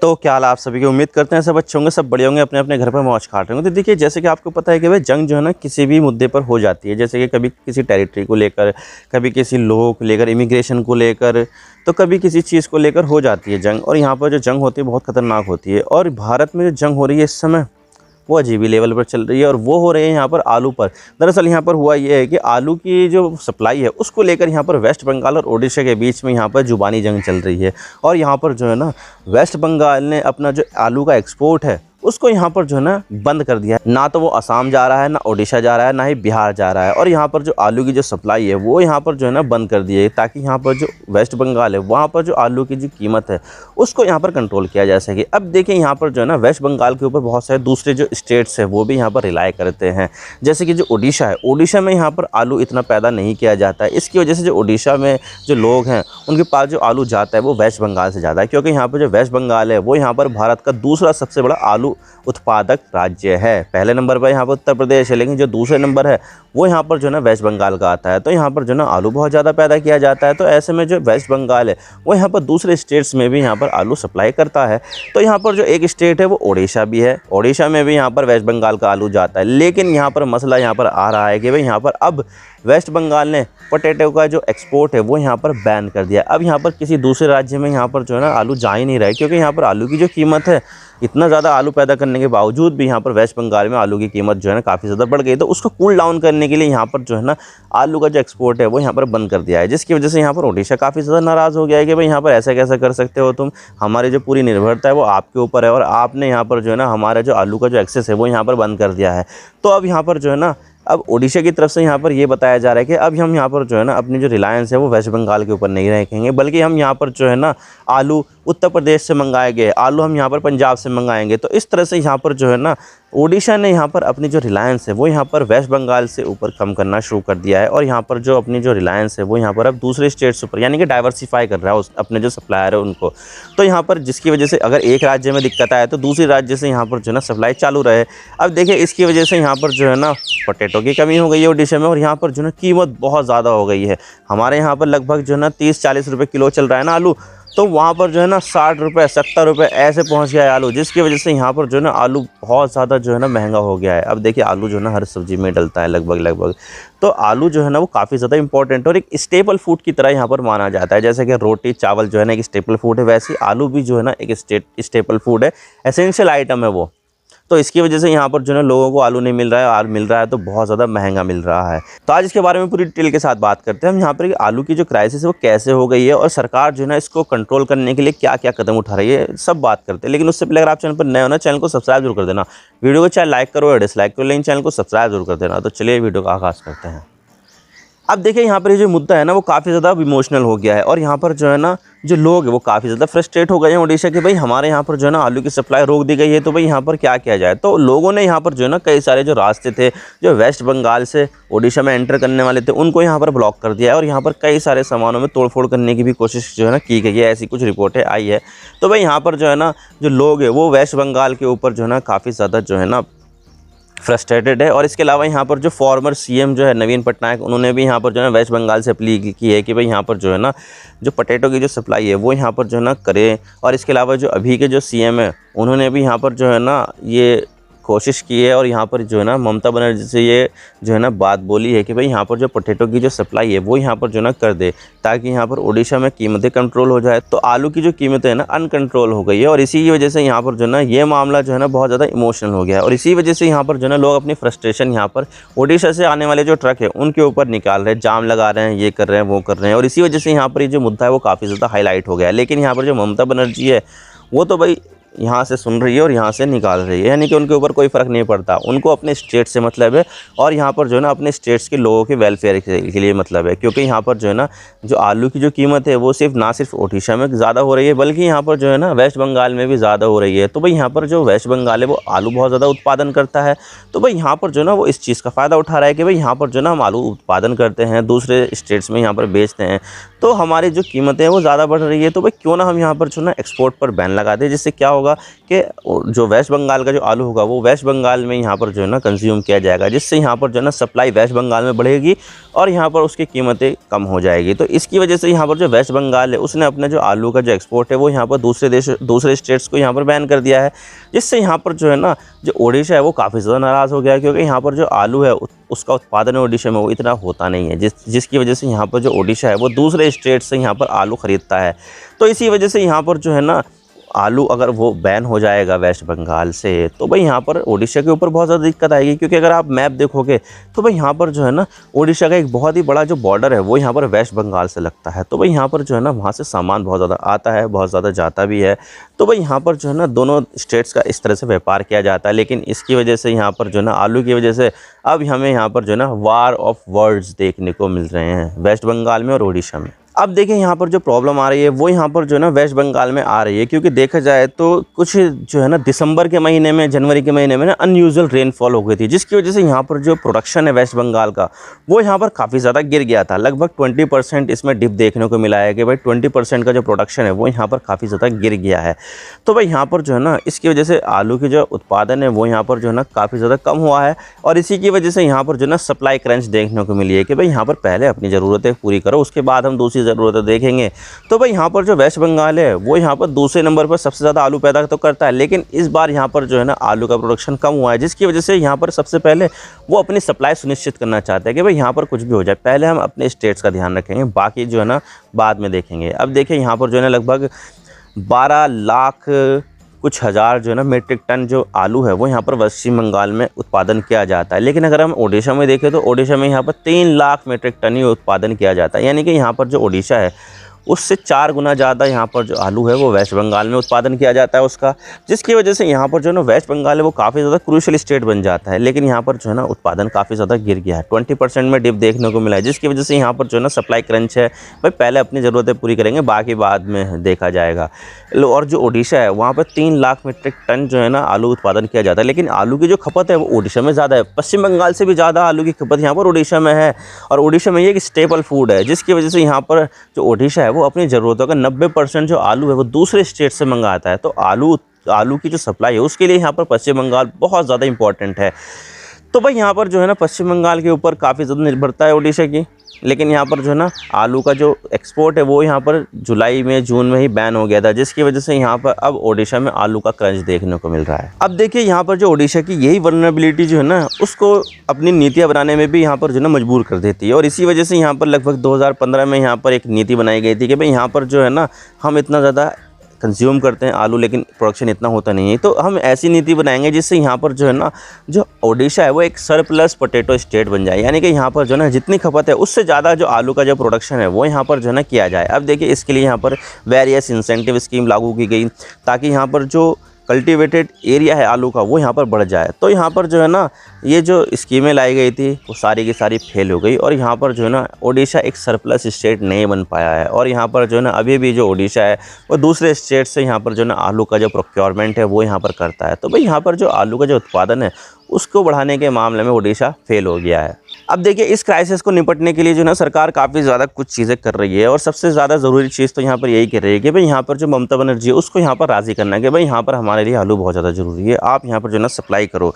तो क्या हाल है आप सभी की। उम्मीद करते हैं सब अच्छे होंगे, सब बढ़िया होंगे, अपने अपने घर पर मौज काट रहे होंगे। तो देखिए, जैसे कि आपको पता है कि भाई जंग जो है ना किसी भी मुद्दे पर हो जाती है। जैसे कि कभी किसी टेरिटरी को लेकर, कभी किसी लोगों को लेकर, इमिग्रेशन को लेकर, तो कभी किसी चीज़ को लेकर हो जाती है जंग। और यहाँ पर जो जंग होती है बहुत खतरनाक होती है। और भारत में जो जंग हो रही है इस समय, वो अजीब ही लेवल पर चल रही है। और वो हो रहे हैं यहाँ पर आलू पर। दरअसल यहाँ पर हुआ ये है कि आलू की जो सप्लाई है उसको लेकर यहाँ पर वेस्ट बंगाल और ओडिशा के बीच में यहाँ पर जुबानी जंग चल रही है। और यहाँ पर जो है ना वेस्ट बंगाल ने अपना जो आलू का एक्सपोर्ट है उसको यहाँ पर जो है ना बंद कर दिया है। ना तो वो असम जा रहा है, ना ओडिशा जा रहा है, ना ही बिहार जा रहा है। और यहाँ पर जो आलू की जो सप्लाई है वो यहाँ पर जो है ना बंद कर दी है, ताकि यहाँ पर जो वेस्ट बंगाल है वहाँ पर जो आलू की जो कीमत है उसको यहाँ पर कंट्रोल किया जा सके। अब देखिए, यहाँ पर जो है ना वेस्ट बंगाल के ऊपर बहुत सारे दूसरे जो स्टेट्स है वो भी यहाँ पर रिलाई करते हैं। जैसे कि जो ओडिशा है, ओडिशा में यहाँ पर आलू इतना पैदा नहीं किया जाता है। इसकी वजह से जो ओडिशा में जो लोग हैं उनके पास जो आलू जाता है वो वेस्ट बंगाल से ज़्यादा है, क्योंकि यहाँ पर जो वेस्ट बंगाल है वो यहाँ पर भारत का दूसरा सबसे बड़ा आलू उत्पादक राज्य है। पहले नंबर पर यहाँ पर उत्तर प्रदेश है, लेकिन जो दूसरे नंबर है वो यहाँ पर जो है ना वेस्ट बंगाल का आता है। तो यहाँ पर जो है ना आलू बहुत ज़्यादा पैदा किया जाता है। तो ऐसे में जो वेस्ट बंगाल है वो यहाँ पर दूसरे स्टेट्स में भी यहाँ पर आलू सप्लाई करता है। तो यहाँ पर जो एक स्टेट है वो ओडिशा भी है, ओडिशा में भी यहाँ पर वेस्ट बंगाल का आलू जाता है। लेकिन यहाँ पर मसला यहाँ पर आ रहा है कि भाई यहाँ पर अब वेस्ट बंगाल ने पोटैटो का जो एक्सपोर्ट है वो यहाँ पर बैन कर दिया। अब यहाँ पर किसी दूसरे राज्य में यहाँ पर जो है ना आलू जा ही नहीं रहा है, क्योंकि यहाँ पर आलू की जो कीमत है, इतना ज़्यादा आलू पैदा करने के बावजूद भी यहाँ पर वेस्ट बंगाल में आलू की कीमत जो है ना काफ़ी ज़्यादा बढ़ गई। तो उसको कूल डाउन करने के लिए यहाँ पर जो है ना आलू का जो एक्सपोर्ट है वो यहाँ पर बंद कर दिया है, जिसकी वजह से यहाँ पर ओडिशा काफ़ी ज़्यादा नाराज़ हो गया है कि भाई यहाँ पर ऐसा कैसा कर सकते हो तुम, हमारी जो पूरी निर्भरता है वो आपके ऊपर है और आपने यहाँ पर जो है ना हमारा जो आलू का जो एक्सेस है वो यहाँ पर बंद कर दिया है। तो अब यहाँ पर जो है ना अब ओडिशा की तरफ से यहाँ पर ये बताया जा रहा है कि अब हम यहाँ पर जो है ना अपनी जो रिलायंस है वो वेस्ट बंगाल के ऊपर नहीं रखेंगे, बल्कि हम यहाँ पर जो है ना आलू उत्तर प्रदेश से मंगाए गए आलू हम यहाँ पर पंजाब से मंगाएंगे। तो इस तरह से यहाँ पर जो है ना ओडिशा ने यहाँ पर अपनी जो रिलायंस है वो यहाँ पर वेस्ट बंगाल से ऊपर कम करना शुरू कर दिया है। और यहाँ पर जो अपनी जो रिलायंस है वो यहाँ पर अब दूसरे स्टेट्स ऊपर यानी कि डाइवर्सिफाई कर रहा है अपने जो सप्लायर है उनको। तो यहाँ पर जिसकी वजह से अगर एक राज्य में दिक्कत आए तो दूसरे राज्य से यहाँ पर जो है ना सप्लाई चालू रहे। अब देखिए, इसकी वजह से यहाँ पर जो है ना पोटैटो की कमी हो गई है ओडिशा में, और यहाँ पर जो है कीमत बहुत ज़्यादा हो गई है। हमारे यहाँ पर लगभग जो है ना 30-40 रुपये किलो चल रहा है ना आलू, तो वहाँ पर जो है ना 60 रुपये 70 रुपये ऐसे पहुँच गया है आलू, जिसकी वजह से यहाँ पर जो है ना आलू बहुत ज़्यादा जो है ना महंगा हो गया है। अब देखिए, आलू जो है ना हर सब्ज़ी में डलता है लगभग, तो आलू जो है ना वो काफ़ी ज़्यादा इंपॉर्टेंट और एक स्टेपल फूड की तरह यहाँ पर माना जाता है। जैसे कि रोटी चावल जो है ना एक स्टेपल फूड है, वैसे ही आलू भी जो है ना एक स्टेपल फूड है, एसेंशियल आइटम है वो। तो इसकी वजह से यहाँ पर जो है लोगों को आलू नहीं मिल रहा है, आलू मिल रहा है तो बहुत ज़्यादा महंगा मिल रहा है। तो आज इसके बारे में पूरी डिटेल के साथ बात करते हैं हम यहाँ पर कि आलू की जो क्राइसिस है वो कैसे हो गई है और सरकार जो है ना इसको कंट्रोल करने के लिए क्या क्या कदम उठा रही है, सब बात करते हैं। लेकिन उससे पहले अगर आप चैनल पर नए हो ना, चैनल को सब्सक्राइब जरूर कर देना, वीडियो को चाहे लाइक करो या डिसलाइक करो, लेकिन चैनल को सब्सक्राइब जरूर कर देना। तो चलिए वीडियो का आगाज़ करते हैं। अब देखिए, यहाँ पर ये जो मुद्दा है ना वो काफ़ी ज़्यादा इमोशनल हो गया है और यहाँ पर जो है ना जो लोग हैं वो काफ़ी ज़्यादा फ्रस्ट्रेट हो गए हैं ओडिशा के, भाई हमारे यहाँ पर जो है ना आलू की सप्लाई रोक दी गई है, तो भाई यहाँ पर क्या किया जाए। तो लोगों ने यहाँ पर जो है ना कई सारे जो रास्ते थे जो वेस्ट बंगाल से ओडिशा में एंटर करने वाले थे उनको यहाँ पर ब्लॉक कर दिया है और यहाँ पर कई सारे सामानों में तोड़फोड़ करने की भी कोशिश जो है ना की गई है, ऐसी कुछ रिपोर्टें आई है। तो भाई यहाँ पर जो है ना जो लोग हैं वो वेस्ट बंगाल के ऊपर जो है ना काफ़ी ज़्यादा जो है ना फ्रस्ट्रेटेड है। और इसके अलावा यहाँ पर जो फॉर्मर सीएम जो है नवीन पटनायक, उन्होंने भी यहाँ पर जो है वेस्ट बंगाल से अपील की है कि भाई यहाँ पर जो है ना जो पोटैटो की जो सप्लाई है वो यहाँ पर जो है ना करें। और इसके अलावा जो अभी के जो सीएम है उन्होंने भी यहाँ पर जो है ना ये कोशिश की है और यहाँ पर जो है ना ममता बनर्जी से ये जो है ना बात बोली है कि भाई यहाँ पर जो पोटैटो की जो सप्लाई है वो यहाँ पर जो है ना कर दे, ताकि यहाँ पर ओडिशा में कीमतें कंट्रोल हो जाए। तो आलू की जो कीमतें है ना अनकंट्रोल हो गई है और इसी की वजह से यहाँ पर जो है ना ये मामला जो है ना बहुत ज़्यादा इमोशनल हो गया है। और इसी वजह से यहाँ पर जो है ना लोग अपनी फ्रस्ट्रेशन यहाँ पर ओडिशा से आने वाले जो ट्रक है उनके ऊपर निकाल रहे हैं, जाम लगा रहे हैं, ये कर रहे हैं वो कर रहे हैं। और इसी वजह से यहाँ पर ये जो मुद्दा है वो काफ़ी ज़्यादा हाईलाइट हो गया है। लेकिन यहाँ पर जो ममता बनर्जी है वो तो भाई यहाँ से सुन रही है और यहाँ से निकाल रही है, यानी कि उनके ऊपर कोई फ़र्क नहीं पड़ता, उनको अपने स्टेट से मतलब है और यहाँ पर जो है ना अपने स्टेट्स के लोगों के वेलफेयर के लिए मतलब है। क्योंकि यहाँ पर जो है ना जो आलू की जो कीमत है वो ना सिर्फ ओडिशा में ज़्यादा हो रही है बल्कि यहाँ पर जो है ना वेस्ट बंगाल में भी ज़्यादा हो रही है। तो भाई यहाँ पर जो वेस्ट बंगाल है वो आलू बहुत ज़्यादा उत्पादन करता है, तो भाई यहाँ पर जो है ना वो इस चीज़ का फ़ायदा उठा रहा है कि भाई यहाँ पर जो है ना हम आलू उत्पादन करते हैं, दूसरे स्टेट्स में यहाँ पर बेचते हैं, तो हमारी जो कीमतें हैं वो ज़्यादा बढ़ रही है। तो भाई क्यों ना हम यहाँ पर जो है ना एक्सपोर्ट पर बैन लगा दें, जिससे क्या होगा कि जो वेस्ट बंगाल का जो आलू होगा वो वेस्ट बंगाल में यहाँ पर जो है ना कंज्यूम किया जाएगा, जिससे यहाँ पर जो है ना सप्लाई वेस्ट बंगाल में बढ़ेगी और यहाँ पर उसकी कीमतें कम हो जाएगी। तो इसकी वजह से यहाँ पर जो वेस्ट बंगाल है उसने अपना जो आलू का जो एक्सपोर्ट है वो यहाँ पर दूसरे स्टेट्स को यहाँ पर बैन कर दिया है, जिससे यहाँ पर जो है ना जो ओडिशा है वो काफ़ी ज़्यादा नाराज़ हो गया है, क्योंकि यहाँ पर जो आलू है उसका उत्पादन ओडिशा में वो इतना होता नहीं है, जिसकी वजह से यहाँ पर जो ओडिशा है वो दूसरे स्टेट से यहाँ पर आलू ख़रीदता है। तो इसी वजह से यहाँ पर जो है ना आलू अगर वो बैन हो जाएगा वेस्ट बंगाल से तो भाई यहाँ पर ओडिशा के ऊपर बहुत ज़्यादा दिक्कत आएगी, क्योंकि अगर आप मैप देखोगे तो भाई यहाँ पर जो है ना ओडिशा का एक बहुत ही बड़ा जो बॉर्डर है वो यहाँ पर वेस्ट बंगाल से लगता है। तो भाई यहाँ पर जो है ना वहाँ से सामान बहुत ज़्यादा आता है, बहुत ज़्यादा जाता भी है। तो भाई यहाँ पर जो है ना दोनों स्टेट्स का इस तरह से व्यापार किया जाता है, लेकिन इसकी वजह से यहाँ पर जो है ना आलू की वजह से अब हमें यहाँ पर जो है ना वार ऑफ वर्ड्स देखने को मिल रहे हैं वेस्ट बंगाल में और ओडिशा में। अब देखिए यहाँ पर जो प्रॉब्लम आ रही है वो यहाँ पर जो है ना वेस्ट बंगाल में आ रही है, क्योंकि देखा जाए तो कुछ जो है ना दिसंबर के महीने में, जनवरी के महीने में ना अनयूजुअल रेनफॉल हो गई थी, जिसकी वजह से यहाँ पर जो प्रोडक्शन है वेस्ट बंगाल का वो यहाँ पर काफ़ी ज़्यादा गिर गया था। लगभग 20% इसमें डिप देखने को मिला है कि भाई 20% का जो प्रोडक्शन है वो यहाँ पर काफ़ी ज़्यादा गिर गया है। तो भाई यहाँ पर जो है ना इसकी वजह से आलू की जो उत्पादन है वो यहाँ पर जो है ना काफ़ी ज़्यादा कम हुआ है, और इसी की वजह से यहाँ पर जो है ना सप्लाई क्रंच देखने को मिली है कि भाई यहाँ पर पहले अपनी ज़रूरतें पूरी करो, उसके बाद हम दूसरी ज़रूरतें देखेंगे। तो भाई यहाँ पर जो वेस्ट बंगाल है वो यहाँ पर दूसरे नंबर पर सबसे ज़्यादा आलू पैदा तो करता है, लेकिन इस बार यहाँ पर जो है ना आलू का प्रोडक्शन कम हुआ है, जिसकी वजह से यहाँ पर सबसे पहले वो अपनी सप्लाई सुनिश्चित करना चाहते हैं कि भाई यहाँ पर कुछ भी हो जाए, पहले हम अपने स्टेट्स का ध्यान रखेंगे, बाकी जो है ना बाद में देखेंगे। अब देखिए यहाँ पर जो है ना लगभग 12 लाख कुछ हज़ार जो है ना मीट्रिक टन जो आलू है वो यहाँ पर पश्चिम बंगाल में उत्पादन किया जाता है, लेकिन अगर हम ओडिशा में देखें तो ओडिशा में यहाँ पर 3 लाख मीट्रिक टन ही उत्पादन किया जाता है। यानी कि यहाँ पर जो ओडिशा है उससे 4 गुना ज़्यादा यहाँ पर जो आलू है वो वेस्ट बंगाल में उत्पादन किया जाता है उसका, जिसकी वजह से यहाँ पर जो है ना वेस्ट बंगाल है वो काफ़ी ज़्यादा क्रूशियल स्टेट बन जाता है। लेकिन यहाँ पर जो है ना उत्पादन काफ़ी ज़्यादा गिर गया है, 20% में डिप देखने को मिला है, जिसकी वजह से यहाँ पर जो है ना सप्लाई क्रंच है। भाई पहले अपनी ज़रूरतें पूरी करेंगे, बाकी बाद में देखा जाएगा। और जो ओडिशा है वहाँ पर 3 लाख मीट्रिक टन जो है ना आलू उत्पादन किया जाता है, लेकिन आलू की जो खपत है वो ओडिशा में ज़्यादा है। पश्चिम बंगाल से भी ज़्यादा आलू की खपत यहाँ पर ओडिशा में है, और ओडिशा में ये एक स्टेपल फूड है, जिसकी वजह से यहाँ पर जो ओडिशा है वो अपनी ज़रूरतों का 90% जो आलू है वो दूसरे स्टेट से मंगाता है। तो आलू की जो सप्लाई है उसके लिए यहाँ पर पश्चिम बंगाल बहुत ज़्यादा इंपॉर्टेंट है। तो भाई यहाँ पर जो है ना पश्चिम बंगाल के ऊपर काफ़ी ज़्यादा निर्भरता है ओडिशा की, लेकिन यहाँ पर जो है ना आलू का जो एक्सपोर्ट है वो यहाँ पर जुलाई में जून में ही बैन हो गया था, जिसकी वजह से यहाँ पर अब ओडिशा में आलू का क्रंच देखने को मिल रहा है। अब देखिए यहाँ पर जो ओडिशा की यही वल्नरेबिलिटी जो है ना उसको अपनी नीतियाँ बनाने में भी यहाँ पर जो है ना मजबूर कर देती है, और इसी वजह से यहाँ पर लगभग 2015 में यहाँ पर एक नीति बनाई गई थी कि भाई यहाँ पर जो है ना हम इतना ज़्यादा कंज्यूम करते हैं आलू, लेकिन प्रोडक्शन इतना होता नहीं है। तो हम ऐसी नीति बनाएंगे जिससे यहाँ पर जो है ना जो ओडिशा है वो एक सरप्लस पोटैटो स्टेट बन जाए, यानी कि यहाँ पर जो है ना जितनी खपत है उससे ज़्यादा जो आलू का जो प्रोडक्शन है वो यहाँ पर जो है ना किया जाए। अब देखिए इसके लिए यहाँ पर वेरियस इंसेंटिव स्कीम लागू की गई ताकि यहाँ पर जो कल्टीवेटेड एरिया है आलू का वो यहाँ पर बढ़ जाए। तो यहाँ पर जो है ना ये जो स्कीमें लाई गई थी वो सारी की सारी फेल हो गई, और यहाँ पर जो है ना ओडिशा एक सरप्लस स्टेट नहीं बन पाया है। और यहाँ पर जो है ना अभी भी जो ओडिशा है वो दूसरे स्टेट से यहाँ पर जो है ना आलू का जो प्रोक्योरमेंट है वो यहाँ पर करता है। तो भाई यहाँ पर जो आलू का जो उत्पादन है उसको बढ़ाने के मामले में ओडिशा फेल हो गया है। अब देखिए इस क्राइसिस को निपटने के लिए जो है ना सरकार काफ़ी ज़्यादा कुछ चीज़ें कर रही है, और सबसे ज़्यादा ज़रूरी चीज़ तो यहाँ पर यही कर रही है कि भाई यहाँ पर जो ममता बनर्जी है उसको यहाँ पर राज़ी करना है कि भाई यहाँ पर हमारे लिए आलू बहुत ज़्यादा ज़रूरी है, आप यहाँ पर जो है ना सप्लाई करो।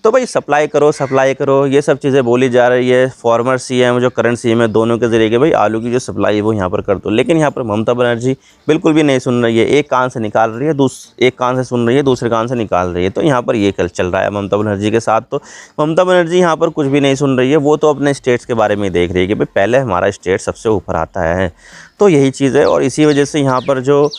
तो भाई सप्लाई करो ये सब चीज़ें बोली जा रही है फॉर्मर सीएम जो करंट सीएम है दोनों के ज़रिए कि भाई आलू की जो सप्लाई है वो यहाँ पर कर दो। लेकिन यहाँ पर ममता बनर्जी बिल्कुल भी नहीं सुन रही है, एक कान से निकाल रही है, एक कान से सुन रही है, दूसरे कान से निकाल रही है। तो यहाँ पर ये चल रहा है ममता बनर्जी के साथ। तो ममता बनर्जी यहाँ पर कुछ भी नहीं सुन रही है, वो तो अपने स्टेट्स के बारे में देख रही है कि भाई पहले हमारा स्टेट सबसे ऊपर आता है। तो यही चीज़ है, और इसी वजह से यहाँ पर जो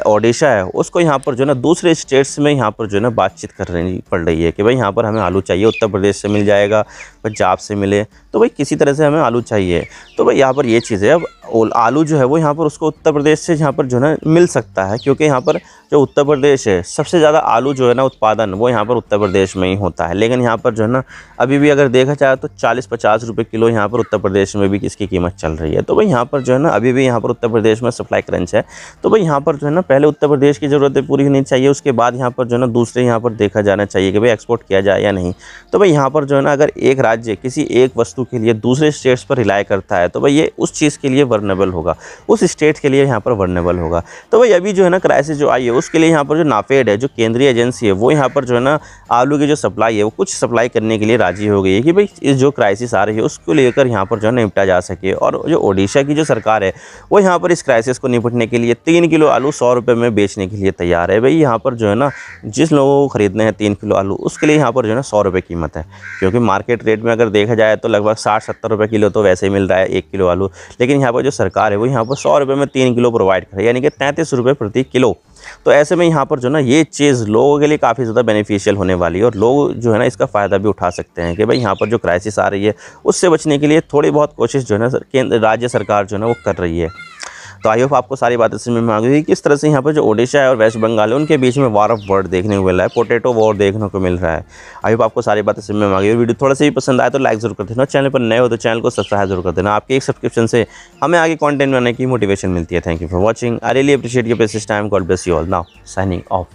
ओडिशा है उसको यहाँ पर जो है ना दूसरे स्टेट्स में यहाँ पर जो है ना बातचीत करनी पड़ रही है कि भाई यहाँ पर हमें आलू चाहिए, उत्तर प्रदेश से मिल जाएगा, पंजाब से मिले, तो भाई किसी तरह से हमें आलू चाहिए। तो भाई यहाँ पर ये चीज़ है। अब आलू जो है वो यहाँ पर उसको उत्तर प्रदेश से यहाँ पर जो है ना मिल सकता है, क्योंकि यहाँ पर जो उत्तर प्रदेश है सबसे ज़्यादा आलू जो है ना उत्पादन वो यहाँ पर उत्तर प्रदेश में ही होता है। लेकिन यहाँ पर जो है ना अभी भी अगर देखा जाए तो 40-50 रुपये किलो यहाँ पर उत्तर प्रदेश में भी इसकी कीमत चल रही है। तो भाई यहाँ पर जो है ना अभी भी यहाँ पर उत्तर प्रदेश में सप्लाई क्रंच है। तो भाई यहाँ पर जो है ना पहले उत्तर प्रदेश की ज़रूरतें पूरी होनी चाहिए, उसके बाद यहाँ पर जो है ना दूसरे यहाँ पर देखा जाना चाहिए कि भाई एक्सपोर्ट किया जाए या नहीं। तो भाई यहाँ पर जो है ना अगर एक राज्य किसी एक वस्तु के लिए दूसरे स्टेट्स पर रिलाय करता है तो भाई ये उस चीज़ के लिए वर्नेबल होगा, उस स्टेट के लिए यहाँ पर वर्नेबल होगा। तो भाई अभी जो है ना क्राइसिस जो आई है उसके लिए यहाँ पर जो नाफेड है, जो केंद्रीय एजेंसी है, वो यहाँ पर जो है ना आलू की जो सप्लाई है वो कुछ सप्लाई करने के लिए राजी हो गई है कि भाई इस जो क्राइसिस आ रही है उसको लेकर यहाँ पर जो है निपटा जा सके। और जो ओडिशा की जो सरकार है वो यहाँ पर इस क्राइसिस को निपटने के लिए 3 किलो आलू 100 रुपये में बेचने के लिए तैयार है। भाई यहाँ पर जो है ना जिस लोगों को खरीदने हैं 3 किलो आलू उसके लिए यहाँ पर जो है ना 100 रुपये कीमत है, क्योंकि मार्केट रेट में अगर देखा जाए तो लगभग 60-70 रुपये किलो तो वैसे ही मिल रहा है 1 किलो आलू। लेकिन यहाँ पर जो सरकार है वो यहाँ पर 100 रुपये में 3 किलो प्रोवाइड करे, यानी कि 33 रुपये प्रति किलो। तो ऐसे में यहाँ पर जो ना ये चीज़ लोगों के लिए काफ़ी ज़्यादा बेनिफिशियल होने वाली है और लोग जो है ना इसका फ़ायदा भी उठा सकते हैं कि भाई यहाँ पर जो क्राइसिस आ रही है उससे बचने के लिए थोड़ी बहुत कोशिश जो है ना केंद्र राज्य सरकार जो है ना वो कर रही है। तो आई होप आपको सारी बातें समझ में आ गई किस तरह से यहाँ पर जो ओडिशा है और वेस्ट बंगाल है उनके बीच में वॉर ऑफ वर्ड देखने को मिल रहा है, पोटैटो वॉर देखने को मिल रहा है। आई होप आपको सारी बातें समझ में आ गई। वीडियो थोड़ा सा भी पसंद आए तो लाइक जरूर कर देना, चैनल पर नए हो तो चैनल को सब्सक्राइब जरूर कर देना। आपके एक सब्सक्रिप्शन से हमें आगे कंटेंट बनाने की मोटिवेशन मिलती है। Thank you for watching, I really appreciate your precious time. God bless you all. Now signing off.